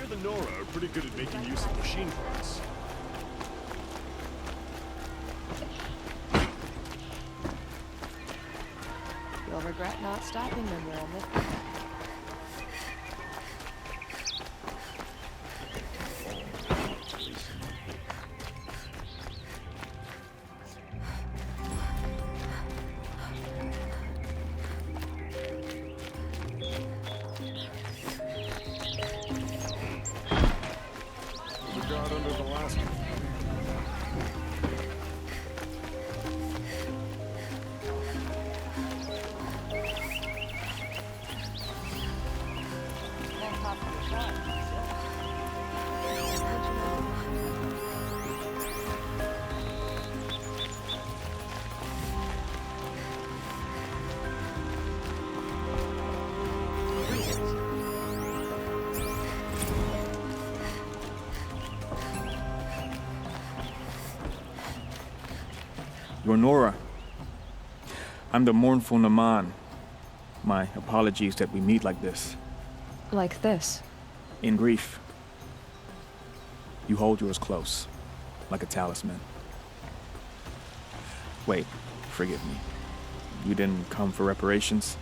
the Nora are pretty good at making use of machine parts. You'll regret not stopping them, Wilma. The guard under the last one. You're Nora. I'm the mournful Naman. My apologies that we meet like this. Like this. In grief. You hold yours close, like a talisman. Wait, forgive me. You didn't come for reparations?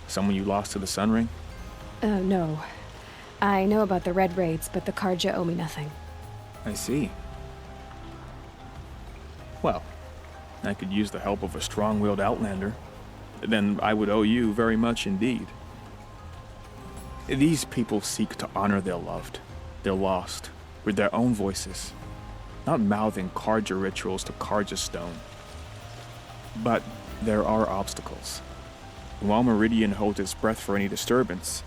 Someone you lost to the Sun Ring? No. I know about the Red Raids, but the Carja owe me nothing. I see. Well, I could use the help of a strong-willed outlander. Then I would owe you very much indeed. These people seek to honor their loved, their lost, with their own voices, not mouthing Carja rituals to Carja stone. But there are obstacles. While Meridian holds its breath for any disturbance,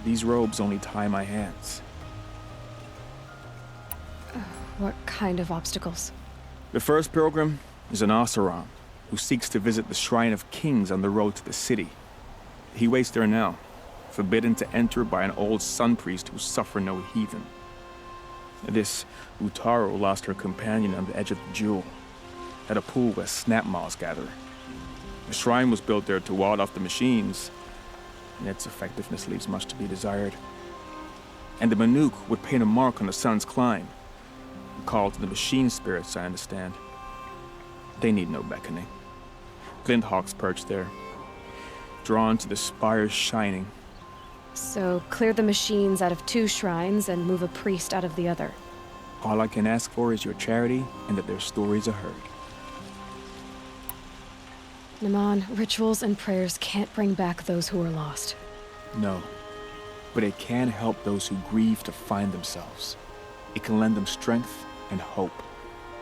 these robes only tie my hands. What kind of obstacles? The first pilgrim is an Oseram who seeks to visit the Shrine of Kings on the road to the city. He waits there now, forbidden to enter by an old sun priest who suffer no heathen. This Utaru lost her companion on the edge of the Jewel, at a pool where snap moths gather. The shrine was built there to ward off the machines, and its effectiveness leaves much to be desired. And the Manuk would paint a mark on the sun's climb, a call to the machine spirits, I understand. They need no beckoning. Glinthawks perch there, drawn to the spire's shining. So, clear the machines out of 2 shrines and move a priest out of the other. All I can ask for is your charity and that their stories are heard. Naman, rituals and prayers can't bring back those who are lost. No, but it can help those who grieve to find themselves. It can lend them strength and hope,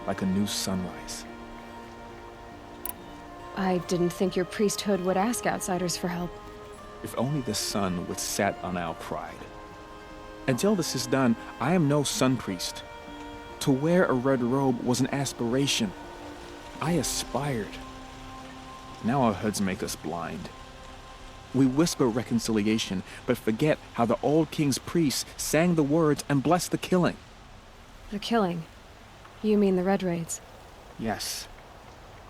like a new sunrise. I didn't think your priesthood would ask outsiders for help. If only the sun would set on our pride. Until this is done, I am no sun priest. To wear a red robe was an aspiration. I aspired. Now our hoods make us blind. We whisper reconciliation, but forget how the old king's priests sang the words and blessed the killing. The killing? You mean the Red Raids? Yes.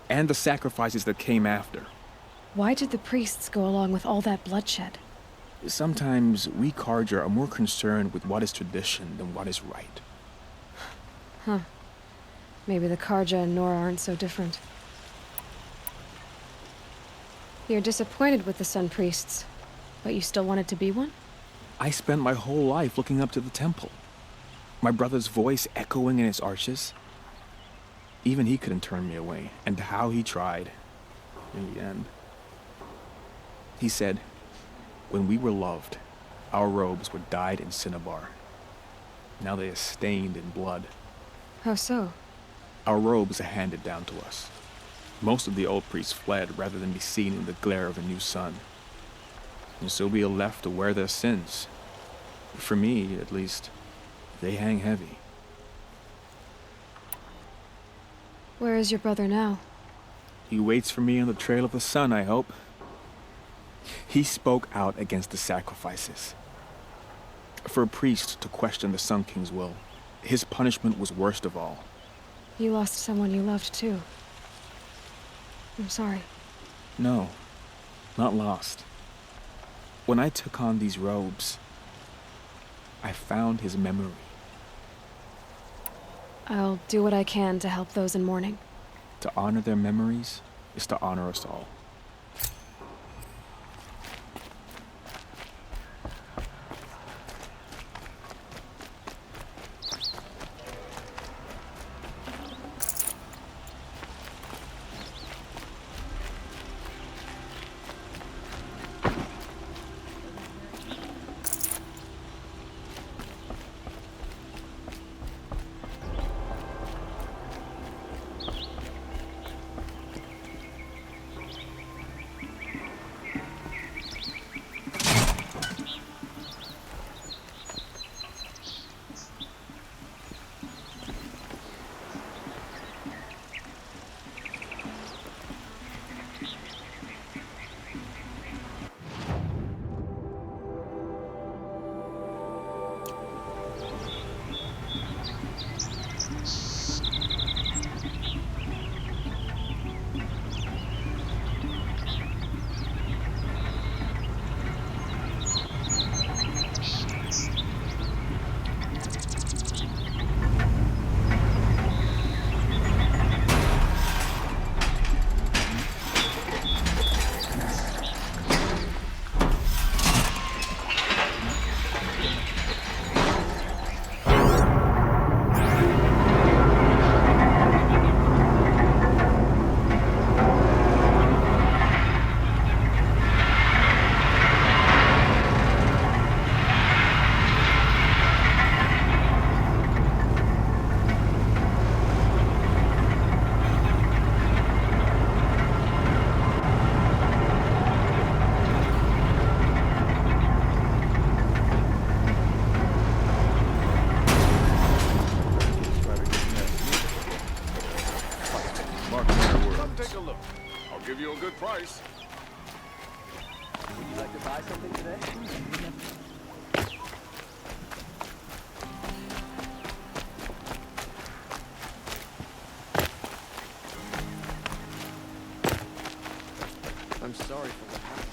And the sacrifices that came after. Why did the priests go along with all that bloodshed? Sometimes we Carja are more concerned with what is tradition than what is right. Huh. Maybe the Carja and Nora aren't so different. You're disappointed with the Sun Priests, but you still wanted to be one? I spent my whole life looking up to the temple. My brother's voice echoing in its arches. Even he couldn't turn me away, and how he tried. In the end. He said, when we were loved, our robes were dyed in cinnabar. Now they are stained in blood. How so? Our robes are handed down to us. Most of the old priests fled rather than be seen in the glare of a new sun. And so we are left to wear their sins. For me, at least, they hang heavy. Where is your brother now? He waits for me on the trail of the sun, I hope. He spoke out against the sacrifices. For a priest to question the Sun King's will, his punishment was worst of all. You lost someone you loved, too. I'm sorry. No, not lost. When I took on these robes, I found his memory. I'll do what I can to help those in mourning. To honor their memories is to honor us all. Mark my words. Come take a look. I'll give you a good price. Would you like to buy something today? I'm sorry for what happened.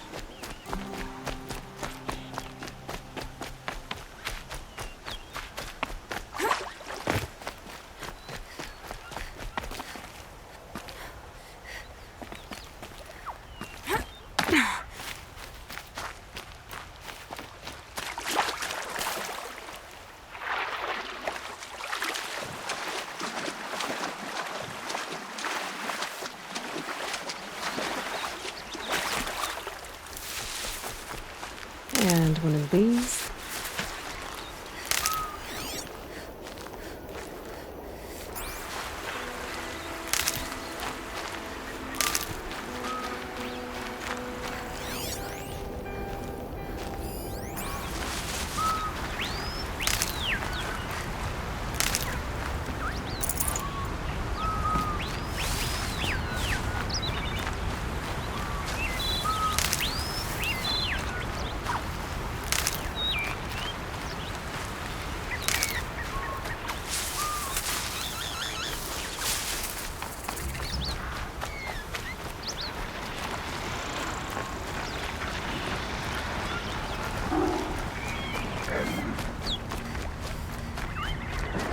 And one of these.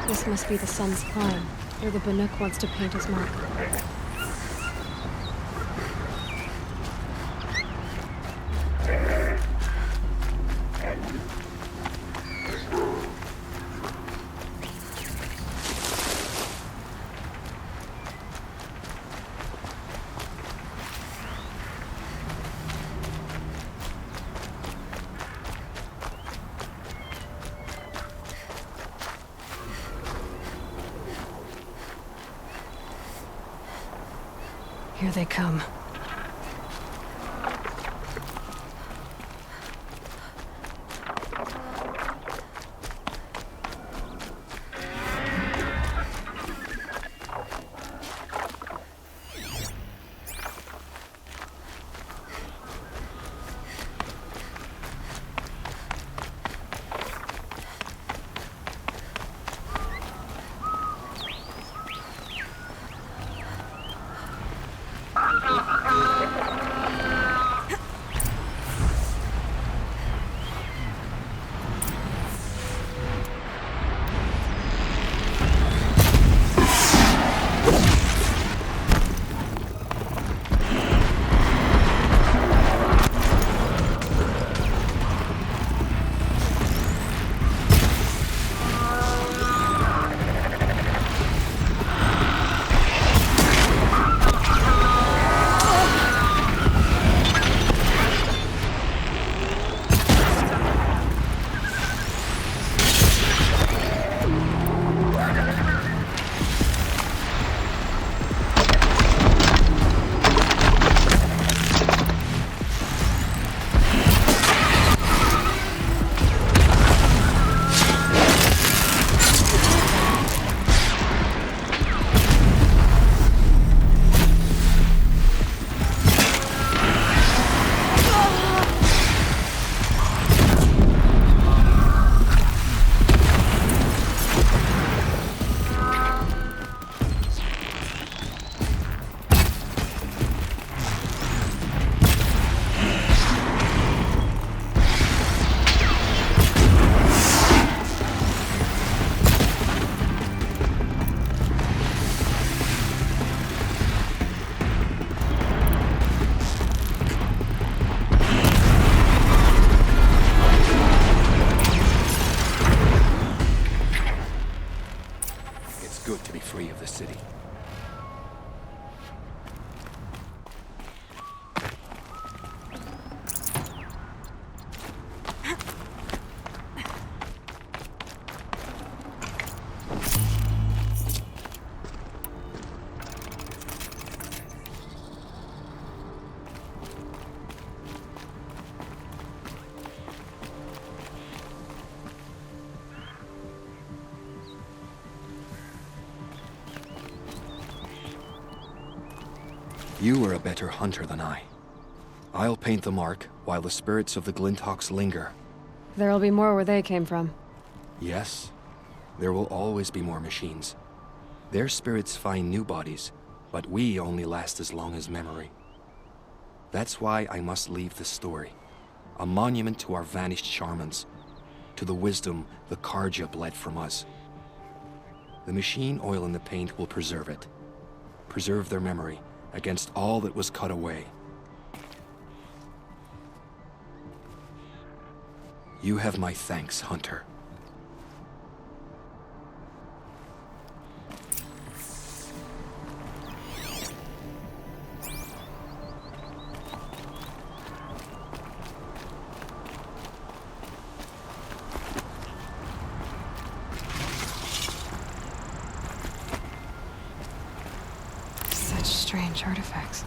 This must be the sun's climb, where the Banuk wants to paint his mark. Here they come. You are a better hunter than I. I'll paint the mark while the spirits of the Glinthawks linger. There'll be more where they came from. Yes, there will always be more machines. Their spirits find new bodies, but we only last as long as memory. That's why I must leave this story. A monument to our vanished shamans, to the wisdom the Carja bled from us. The machine oil in the paint will preserve it. Preserve their memory against all that was cut away. You have my thanks, Hunter. Such strange artifacts.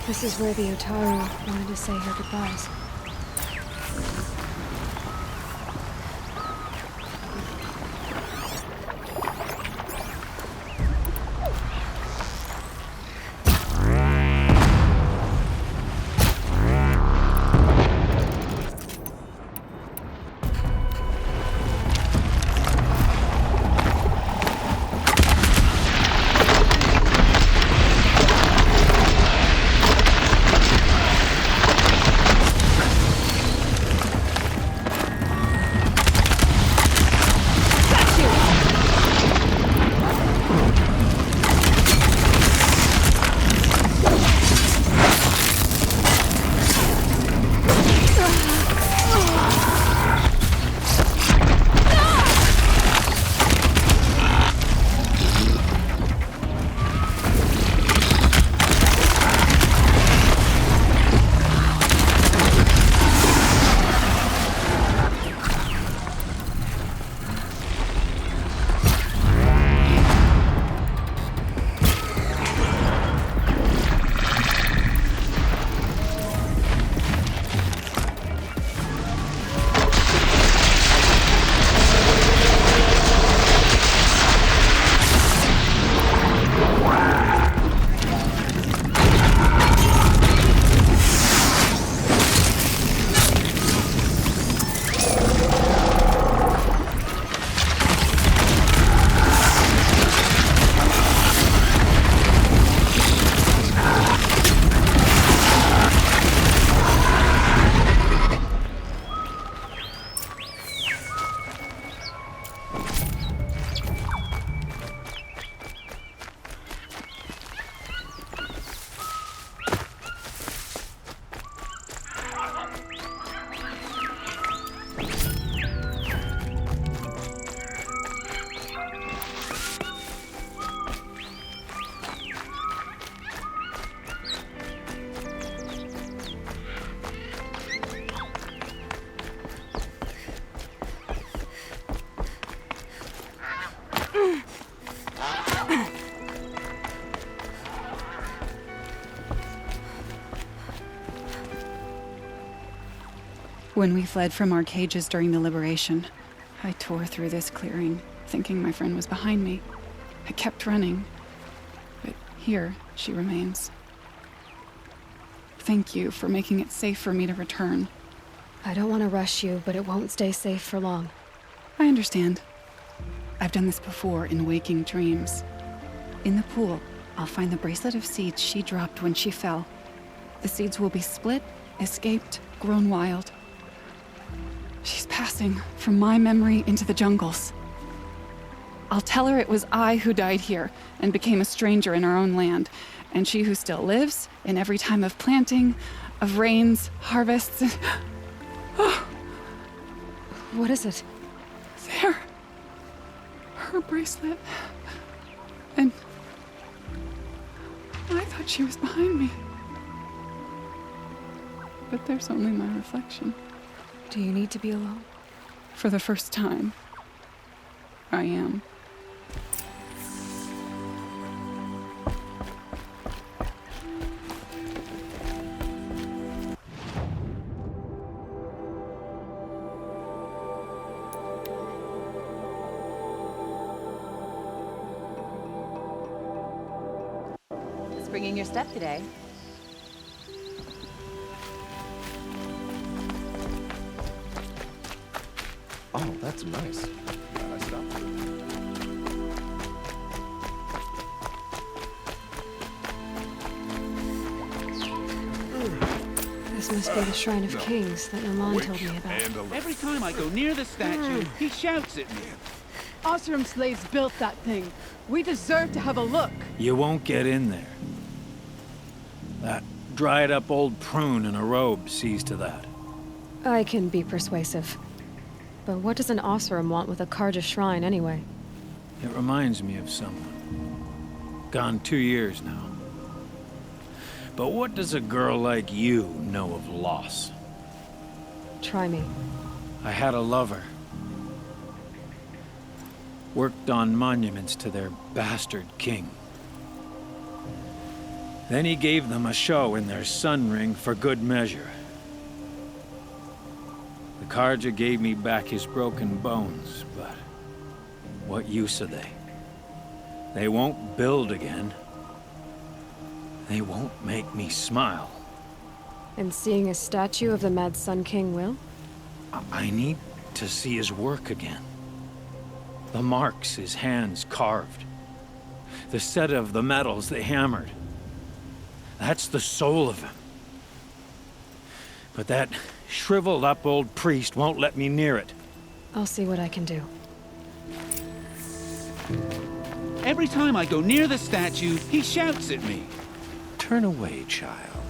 This is where the Otaru wanted to say her goodbyes. When we fled from our cages during the liberation, I tore through this clearing, thinking my friend was behind me. I kept running, but here she remains. Thank you for making it safe for me to return. I don't want to rush you, but it won't stay safe for long. I understand. I've done this before in waking dreams. In the pool, I'll find the bracelet of seeds she dropped when she fell. The seeds will be split, escaped, grown wild. She's passing from my memory into the jungles. I'll tell her it was I who died here and became a stranger in our own land, and she who still lives in every time of planting, of rains, harvests, and... What is it? There. Her bracelet. And I thought she was behind me. But there's only my reflection. Do you need to be alone? For the first time, I am. Bringing your step today. Oh, that's nice. Glad I stopped. This must be the Shrine of Kings that Noman told me about. And alert. Every time I go near the statue, he shouts at me. Oseram slaves built that thing. We deserve to have a look. You won't get in there. That dried-up old prune in a robe sees to that. I can be persuasive. But what does an Oseram want with a Carja shrine anyway? It reminds me of someone. Gone 2 years now. But what does a girl like you know of loss? Try me. I had a lover. Worked on monuments to their bastard king. Then he gave them a show in their sun ring for good measure. The Carja gave me back his broken bones, but what use are they? They won't build again. They won't make me smile. And seeing a statue of the Mad Sun King will? I need to see his work again. The marks his hands carved. The set of the metals they hammered. That's the soul of him. But that shriveled up old priest won't let me near it. I'll see what I can do. Every time I go near the statue, he shouts at me. Turn away, child.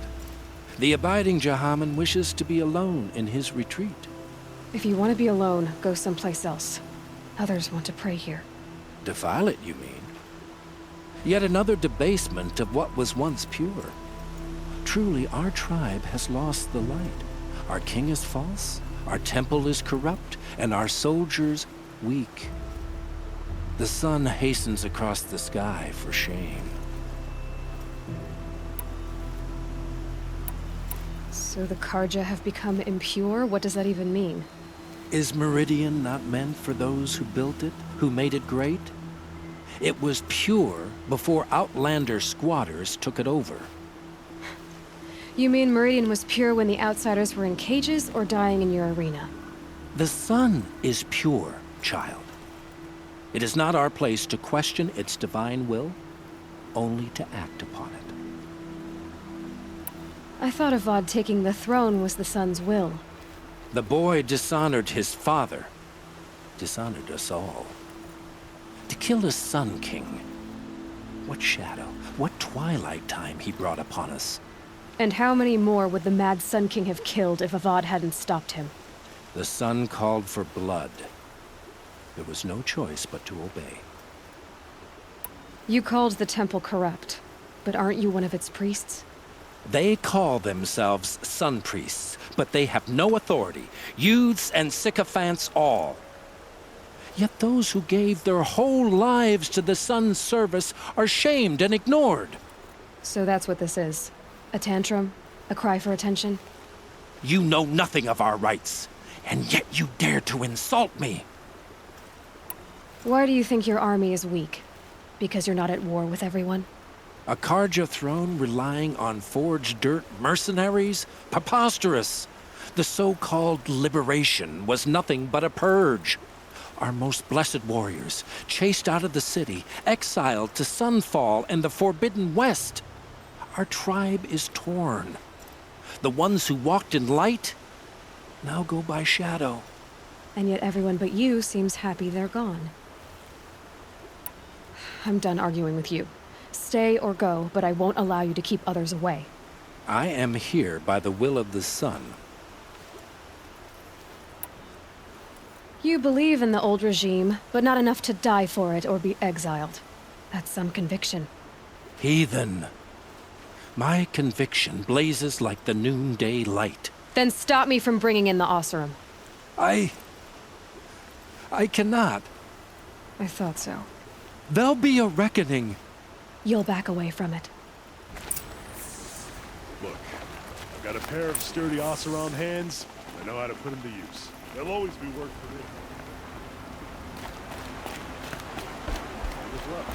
The abiding Jahaman wishes to be alone in his retreat. If you want to be alone, go someplace else. Others want to pray here. Defile it, you mean? Yet another debasement of what was once pure. Truly, our tribe has lost the light. Our king is false, our temple is corrupt, and our soldiers weak. The sun hastens across the sky for shame. So the Carja have become impure? What does that even mean? Is Meridian not meant for those who built it, who made it great? It was pure before Outlander squatters took it over. You mean Meridian was pure when the outsiders were in cages or dying in your arena? The sun is pure, child. It is not our place to question its divine will, only to act upon it. I thought Avad taking the throne was the sun's will. The boy dishonored his father, dishonored us all. To kill a Sun King. What shadow, what twilight time he brought upon us. And how many more would the Mad Sun King have killed if Avad hadn't stopped him? The sun called for blood. There was no choice but to obey. You called the temple corrupt, but aren't you one of its priests? They call themselves sun priests, but they have no authority. Youths and sycophants all. Yet those who gave their whole lives to the sun's service are shamed and ignored. So that's what this is. A tantrum? A cry for attention? You know nothing of our rights, and yet you dare to insult me. Why do you think your army is weak? Because you're not at war with everyone? A Carja throne relying on forged dirt mercenaries? Preposterous! The so-called liberation was nothing but a purge. Our most blessed warriors, chased out of the city, exiled to Sunfall and the Forbidden West. Our tribe is torn. The ones who walked in light now go by shadow. And yet everyone but you seems happy they're gone. I'm done arguing with you. Stay or go, but I won't allow you to keep others away. I am here by the will of the sun. You believe in the old regime, but not enough to die for it or be exiled. That's some conviction. Heathen. My conviction blazes like the noonday light. Then stop me from bringing in the Oseram. I cannot. I thought so. There'll be a reckoning. You'll back away from it. Look, I've got a pair of sturdy Oseram hands. I know how to put them to use. There'll always be work for me. Good luck.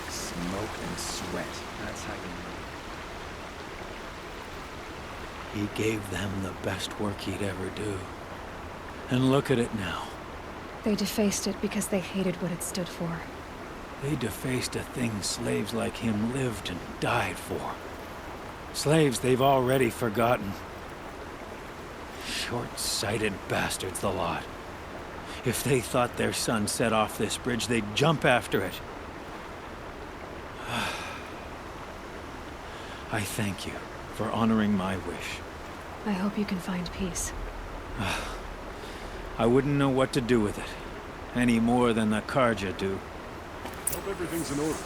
Smoke and sweat. That's how you know. He gave them the best work he'd ever do. And look at it now. They defaced it because they hated what it stood for. They defaced a thing slaves like him lived and died for. Slaves they've already forgotten. Short-sighted bastards, the lot. If they thought their son set off this bridge, they'd jump after it. I thank you for honoring my wish. I hope you can find peace. I wouldn't know what to do with it, any more than the Carja do. Hope everything's in order.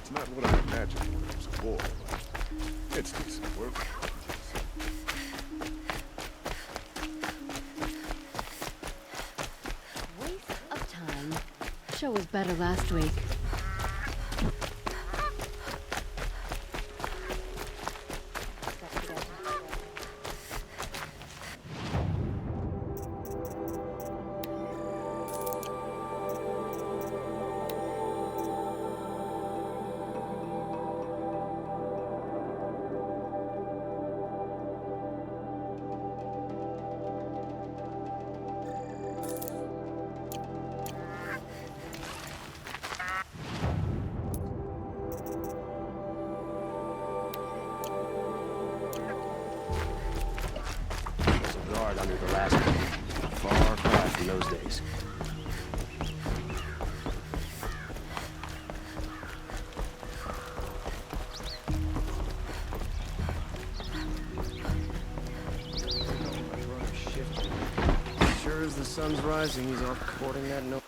It's not what I imagined when it was a war, but it's decent work. Waste of time. Show was better last week. Under the last one. A far cry from those days. Sure as the sun's rising, he's off courting that note.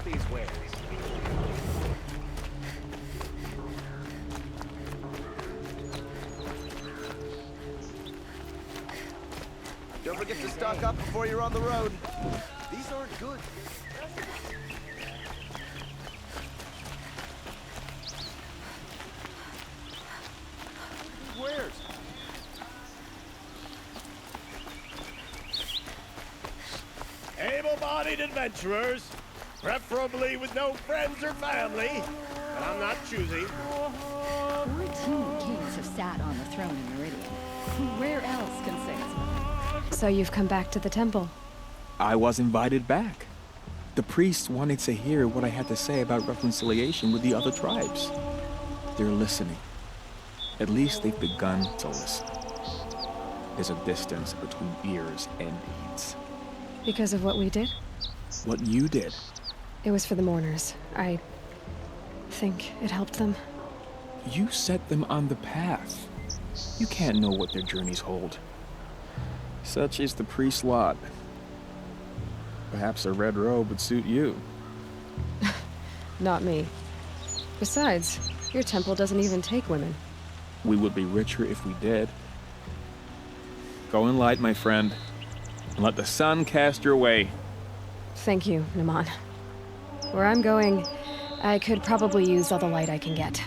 These wares. Don't forget to stock up before you're on the road. These aren't good. Wares. Able-bodied adventurers. Preferably with no friends or family. And I'm not choosy. 14 kings have sat on the throne in Meridian. Where else can say so? So you've come back to the temple. I was invited back. The priests wanted to hear what I had to say about reconciliation with the other tribes. They're listening. At least they've begun to listen. There's a distance between ears and deeds. Because of what we did? What you did. It was for the mourners. I think it helped them. You set them on the path. You You can't know what their journeys hold. Such is the priest's lot. Perhaps a red robe would suit you. Not me. Besides, your temple doesn't even take women. We would be richer if we did. Go in light, my friend, and let the sun cast your way. Thank you, Naman. Where I'm going, I could probably use all the light I can get.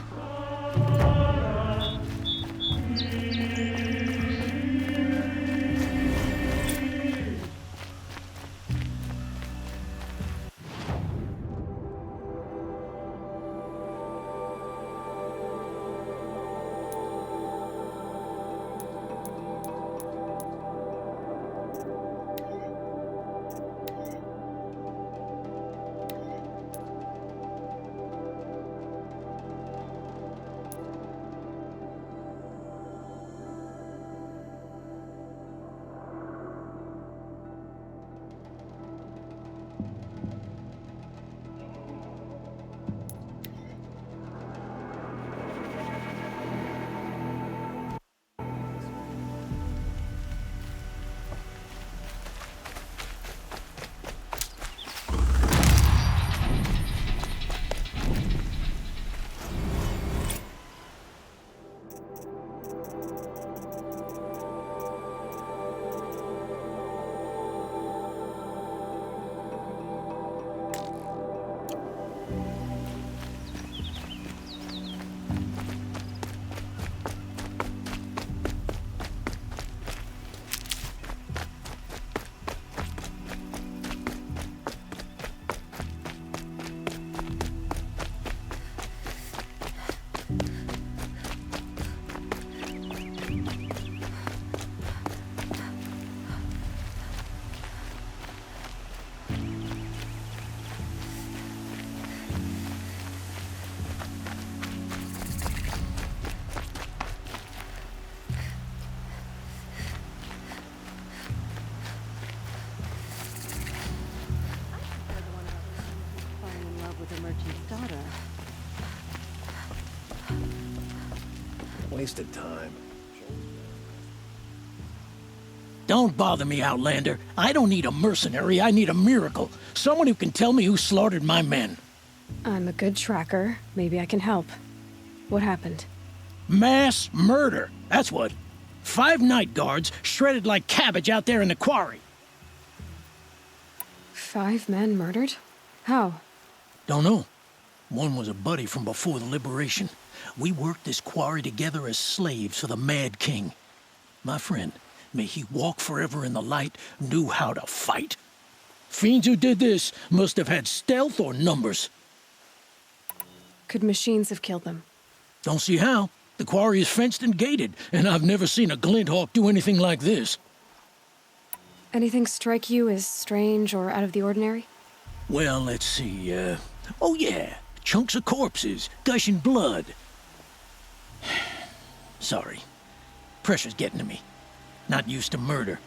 Wasted time. Don't bother me, Outlander. I don't need a mercenary, I need a miracle. Someone who can tell me who slaughtered my men. I'm a good tracker. Maybe I can help. What happened? Mass murder, that's what. 5 night guards shredded like cabbage out there in the quarry. 5 men murdered? How? Don't know. One was a buddy from before the liberation. We worked this quarry together as slaves for the Mad King. My friend, may he walk forever in the light, knew how to fight. Fiends who did this must have had stealth or numbers. Could machines have killed them? Don't see how. The quarry is fenced and gated, and I've never seen a Glinthawk do anything like this. Anything strike you as strange or out of the ordinary? Well, let's see, oh yeah, chunks of corpses, gushing blood. Sorry. Pressure's getting to me. Not used to murder.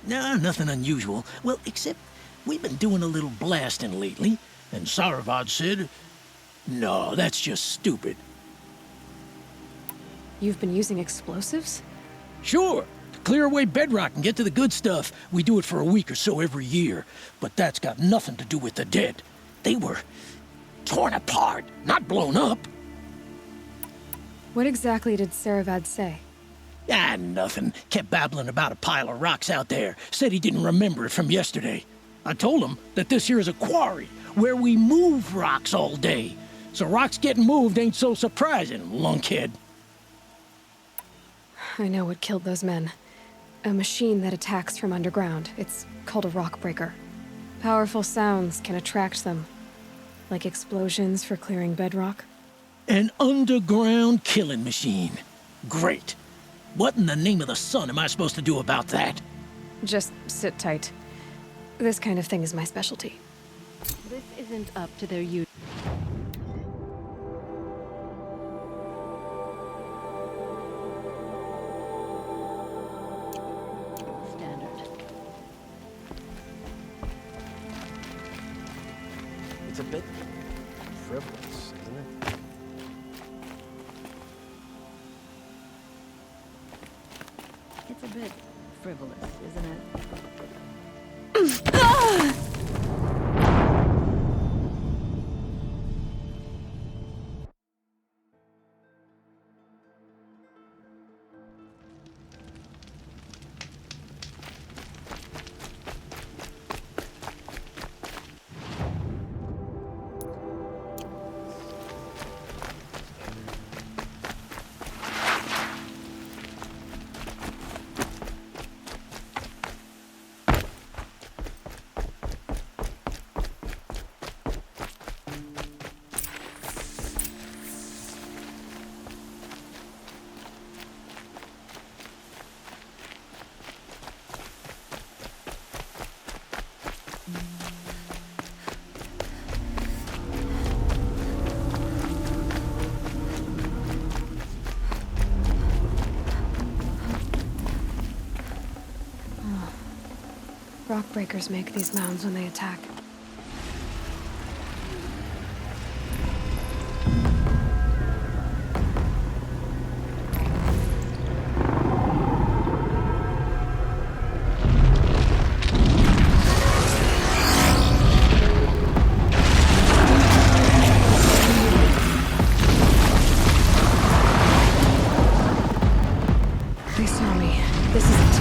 Nah, nothing unusual. Well, except we've been doing a little blasting lately, and Saravad said, no, that's just stupid. You've been using explosives? Sure. To clear away bedrock and get to the good stuff, we do it for a week or so every year. But that's got nothing to do with the dead. They were torn apart, not blown up. What exactly did Saravad say? Ah, nothing. Kept babbling about a pile of rocks out there. Said he didn't remember it from yesterday. I told him that this here is a quarry, where we move rocks all day. So rocks getting moved ain't so surprising, lunkhead. I know what killed those men. A machine that attacks from underground. It's called a rock breaker. Powerful sounds can attract them. Like explosions for clearing bedrock. An underground killing machine. Great. What in the name of the sun am I supposed to do about that? Just sit tight. This kind of thing is my specialty. This isn't up to their usual. It's a bit frivolous, isn't it? bit frivolous, isn't it? Rockbreakers make these mounds when they attack. They saw me. This is it.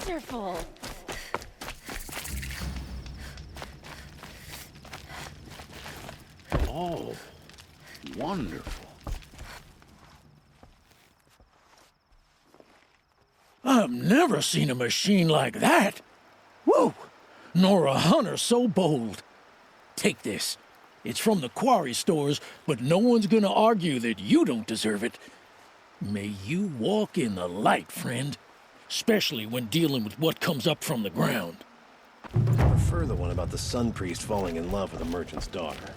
wonderful! Oh, wonderful. I've never seen a machine like that. Whoa! Nor a hunter so bold. Take this. It's from the quarry stores, but no one's gonna argue that you don't deserve it. May you walk in the light, friend. Especially when dealing with what comes up from the ground. I prefer the one about the Sun Priest falling in love with a merchant's daughter.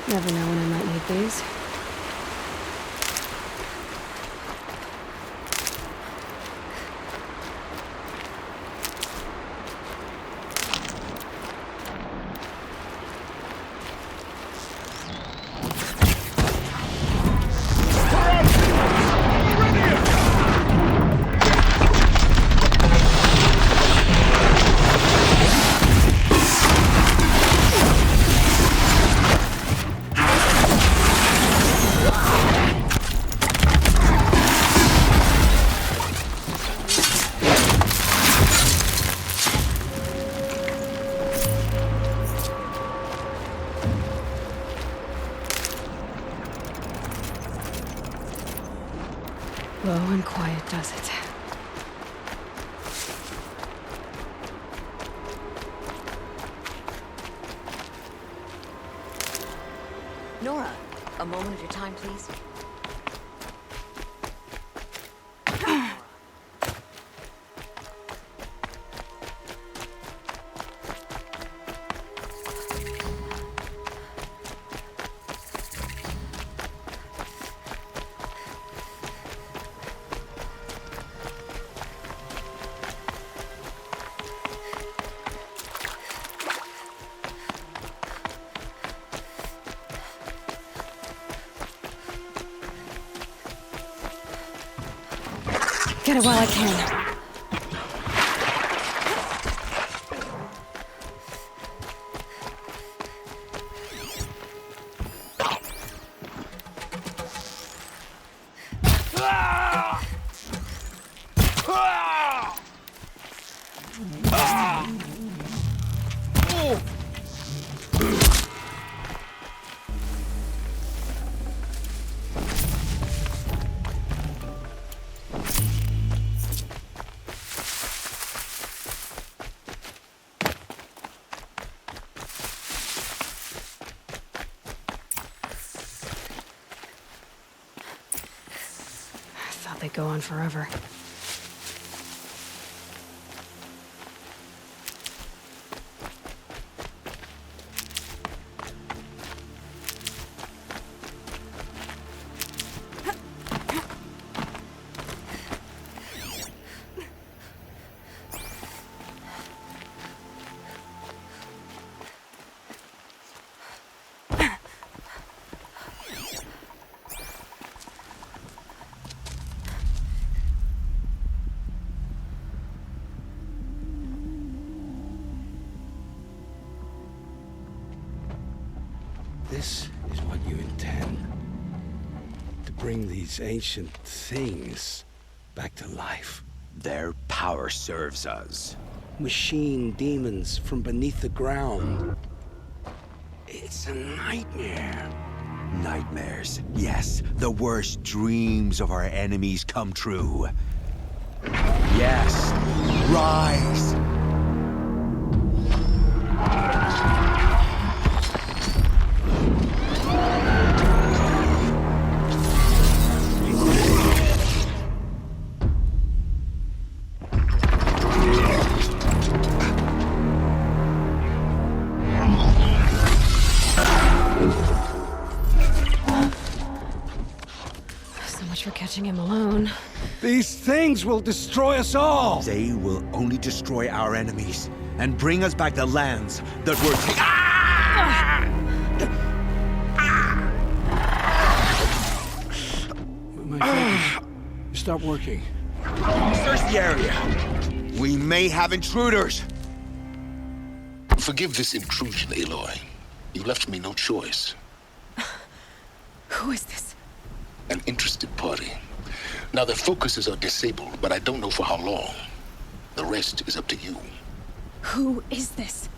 Never know when I might need these. Low and quiet does it. Nora, a moment of your time, please. Get it while I can. They go on forever. This is what you intend. To bring these ancient things back to life. Their power serves us. Machine demons from beneath the ground. It's a nightmare. Nightmares. Yes, the worst dreams of our enemies come true. Yes, rise! For catching him alone. These things will destroy us all! They will only destroy our enemies and bring us back the lands that were My focus. Stop working. Search the area. We may have intruders. Forgive this intrusion, Aloy. You left me no choice. Who is this? An interested party. Now, their focuses are disabled, but I don't know for how long. The rest is up to you. Who is this?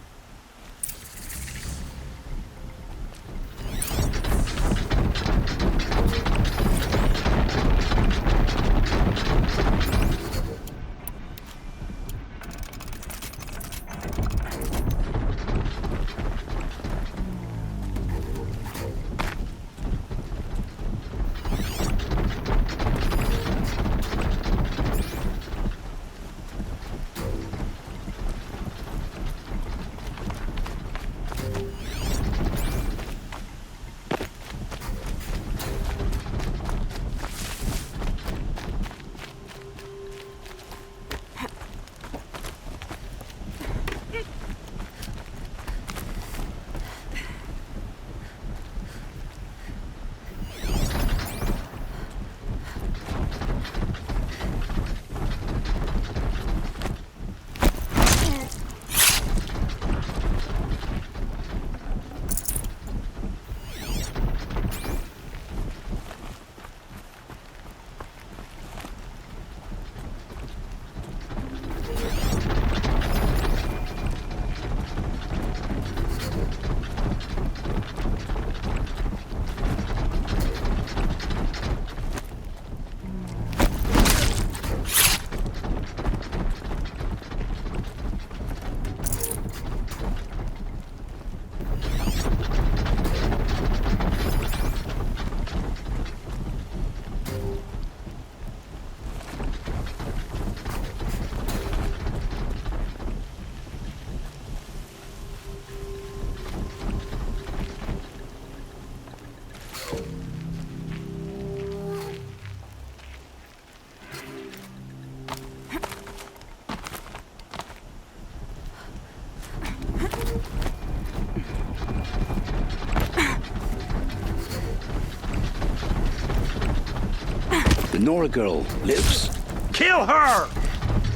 The Nora girl lives. Kill her!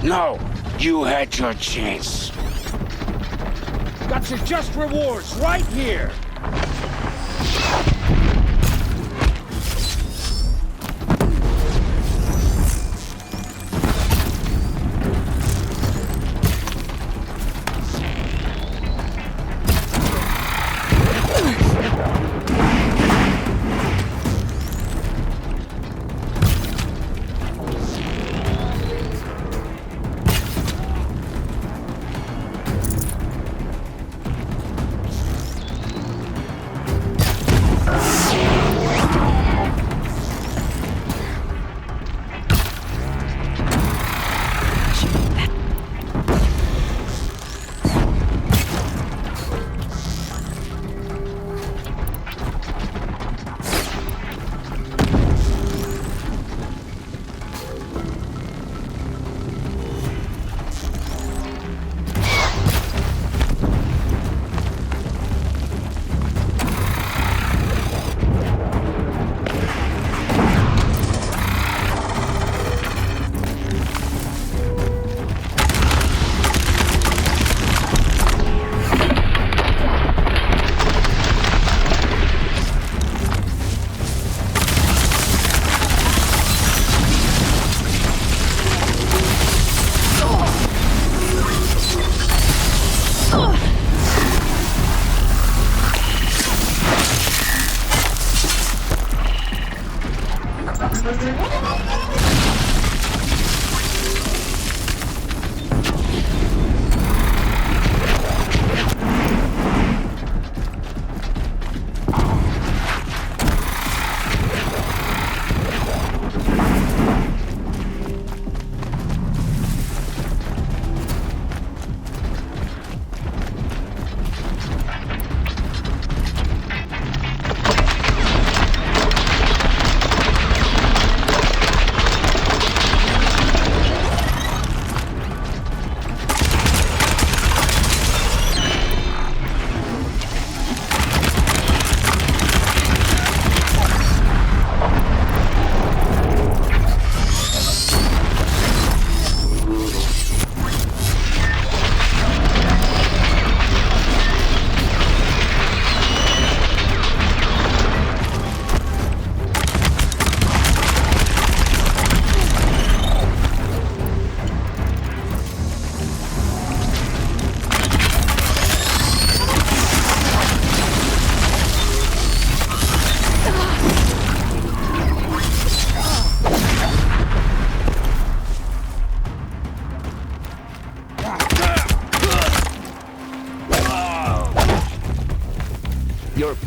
No! You had your chance. Got your just rewards right here!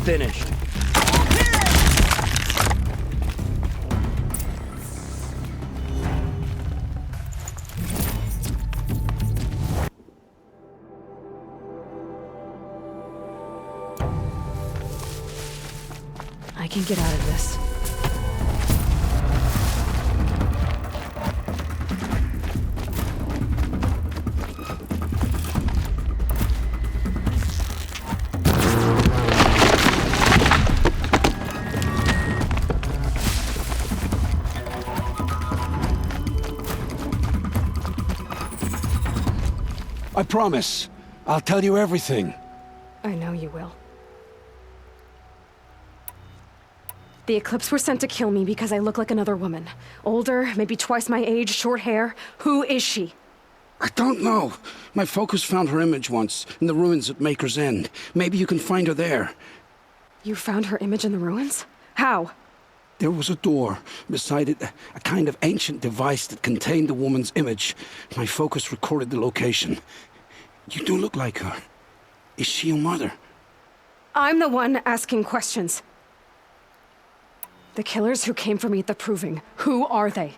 finished. I can get out of this. I promise. I'll tell you everything. I know you will. The Eclipse were sent to kill me because I look like another woman. Older, maybe twice my age, short hair. Who is she? I don't know. My focus found her image once, in the ruins at Maker's End. Maybe you can find her there. You found her image in the ruins? How? There was a door. Beside it, a kind of ancient device that contained the woman's image. My focus recorded the location. You do look like her. Is she your mother? I'm the one asking questions. The killers who came for me at the Proving, who are they?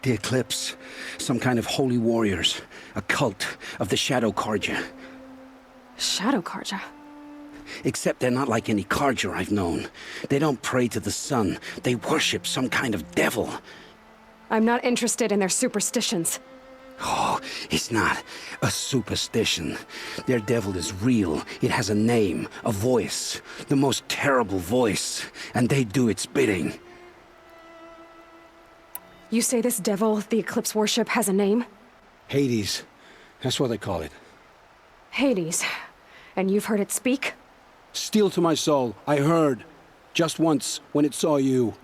The Eclipse. Some kind of holy warriors. A cult of the Shadow Carja. Shadow Carja? Except they're not like any Carja I've known. They don't pray to the sun. They worship some kind of devil. I'm not interested in their superstitions. Oh, it's not a superstition. Their devil is real. It has a name, a voice. The most terrible voice. And they do its bidding. You say this devil the Eclipse worship has a name? Hades. That's what they call it. Hades. And you've heard it speak? Steel to my soul. I heard. Just once, when it saw you.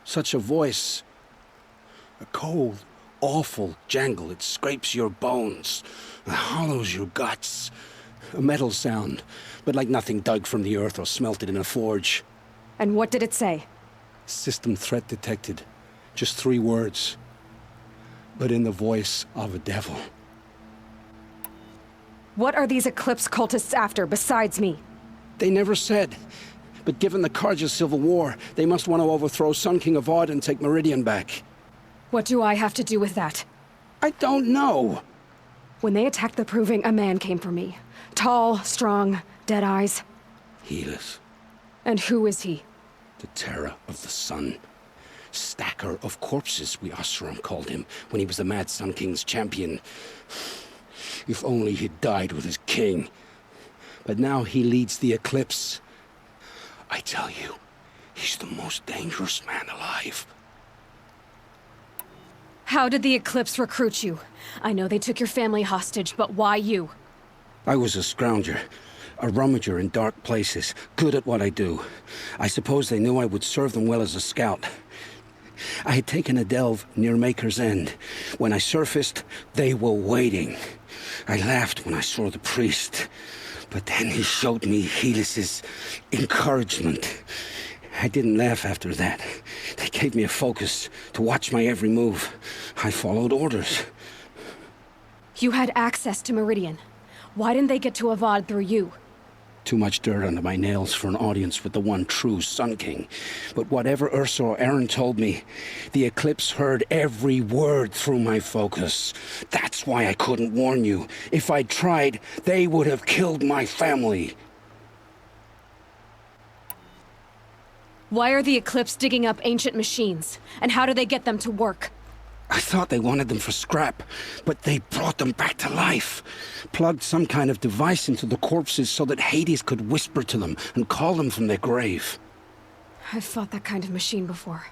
Such a voice. A cold, awful jangle. It scrapes your bones. It hollows your guts. A metal sound, but like nothing dug from the earth or smelted in a forge. And what did it say? System threat detected. Just 3 words. But in the voice of a devil. What are these Eclipse cultists after, besides me? They never said. But given the Carja civil war, they must want to overthrow Sun King Avad and take Meridian back. What do I have to do with that? I don't know. When they attacked the Proving, a man came for me. Tall, strong, dead eyes. Helis. And who is he? The terror of the sun. Stacker of corpses, we Oseram called him, when he was the Mad Sun King's champion. If only he'd died with his king. But now he leads the Eclipse. I tell you, he's the most dangerous man alive. How did the Eclipse recruit you? I know they took your family hostage, but why you? I was a scrounger. A rummager in dark places, good at what I do. I suppose they knew I would serve them well as a scout. I had taken a delve near Maker's End. When I surfaced, they were waiting. I laughed when I saw the priest. But then he showed me Helis's encouragement. I didn't laugh after that. They gave me a focus to watch my every move. I followed orders. You had access to Meridian. Why didn't they get to Avad through you? Too much dirt under my nails for an audience with the one true Sun King. But whatever Ursa or Eren told me, the Eclipse heard every word through my focus. That's why I couldn't warn you. If I'd tried, they would have killed my family. Why are the Eclipse digging up ancient machines? And how do they get them to work? I thought they wanted them for scrap, but they brought them back to life. Plugged some kind of device into the corpses so that Hades could whisper to them and call them from their grave. I've fought that kind of machine before.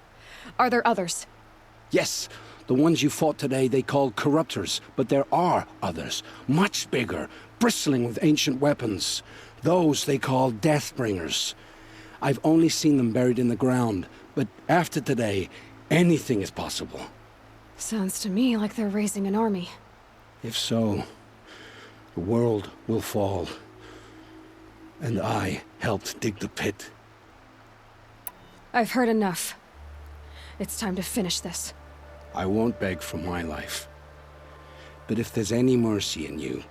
Are there others? Yes, the ones you fought today they called Corruptors, but there are others, much bigger, bristling with ancient weapons. Those they call Deathbringers. I've only seen them buried in the ground, but after today, anything is possible. Sounds to me like they're raising an army. If so, the world will fall. And I helped dig the pit. I've heard enough. It's time to finish this. I won't beg for my life. But if there's any mercy in you,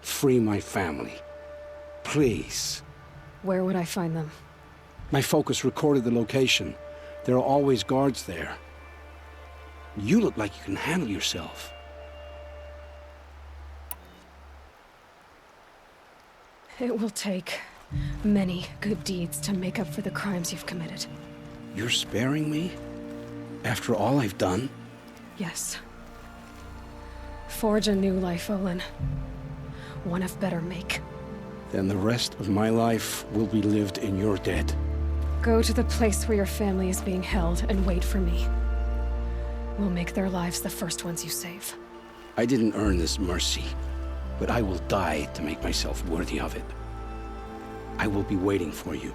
free my family. Please. Where would I find them? My focus recorded the location. There are always guards there. You look like you can handle yourself. It will take many good deeds to make up for the crimes you've committed. You're sparing me? After all I've done? Yes. Forge a new life, Olin. One of better make. Then the rest of my life will be lived in your debt. Go to the place where your family is being held and wait for me. We'll make their lives the first ones you save. I didn't earn this mercy, but I will die to make myself worthy of it. I will be waiting for you.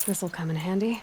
This'll come in handy.